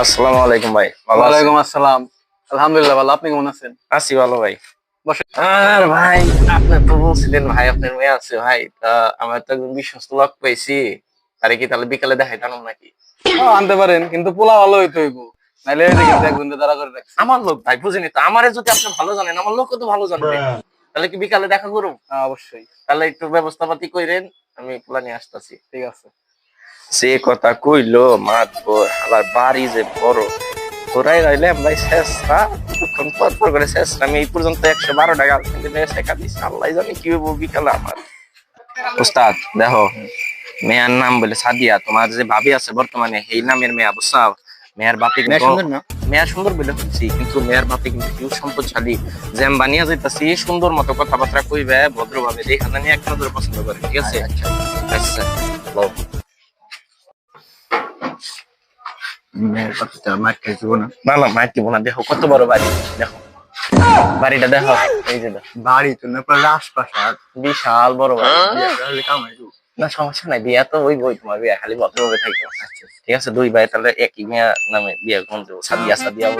আসসালামু আলাইকুম ভাই। ভালো আছেন? ওয়ালাইকুম আসসালাম। আলহামদুলিল্লাহ ভালো। আপনি কেমন আছেন? আছি ভালো ভাই। বসেন। আর ভাই আপনি তো বলছিলেন ভাই আপনার মেয়ে আছে ভাই। তা আমার তো একজন বিশ্বস্ত লোক পাইছি। তারে কি তাহলে বিকালে দেখাইতাম নাকি? আনতে পারেন কিন্তু পোলা ভালো হইতে হইব। নাইলে এই যে কিন্তু একজন দাঁড়া করে রাখছি। আমার লোক ভাই বুঝিনি তো। আমারে যদি আপনি ভালো জানেন, আমার লোকও তো ভালো জানবে। তাহলে কি বিকালে দেখা করুম? অবশ্যই। তাহলে একটু ব্যবস্থাপাতি কইরেন, আমি পোলা নিয়ে আসতাছি। ঠিক আছে। সে কথা কইলো মাতবর আবার বাড়ি যে বড় ঘোরাই রইলে ভাই শেষরা কিছুক্ষণ পর পর করে শেষ আমি এই পর্যন্ত 112 টাকা কিন্তু মেয়ে শেখা দিচ্ছি। আল্লাহ জানি কি হইব বিকালে আমার। উস্তাদ দেখো, মেয়ের নাম বলে সাদিয়া। তোমার যে ভাবি আছে বর্তমানে এই নামের মেয়া, বুঝছাও? মেয়ের বাপে মেয়ে কিন্তু সুন্দর না? মেয়া সুন্দর বলে শুনছি, কিন্তু মেয়ের বাপে কিন্তু কেউ সম্পদশালী। জ্যাম বানিয়া যাইতাছি, সুন্দর মতো কথাবার্তা কইবে, ভদ্রভাবে দেখা জানি এক নজরে পছন্দ করে, ঠিক আছে? আচ্ছা লও। মেয়ের কথা মার খাইছো না? না না মাইর দিব না, দেখো কত বড় বাড়ি, দেখো বাড়িটা দেখো, এই যে দেখো বাড়ি তো না পারলে আশপাশ বিশাল বড় বাড়ি। কামাইছো। না সমস্যা নাই, বিয়া তো ওই বই, তোমার বিয়া খালি ভদ্রভাবে থাকবে। আচ্ছা ঠিক আছে, দুই ভাই তাহলে একই মেয়া নামে বিয়া কোন দেবো, সাদিয়া সাদিয়া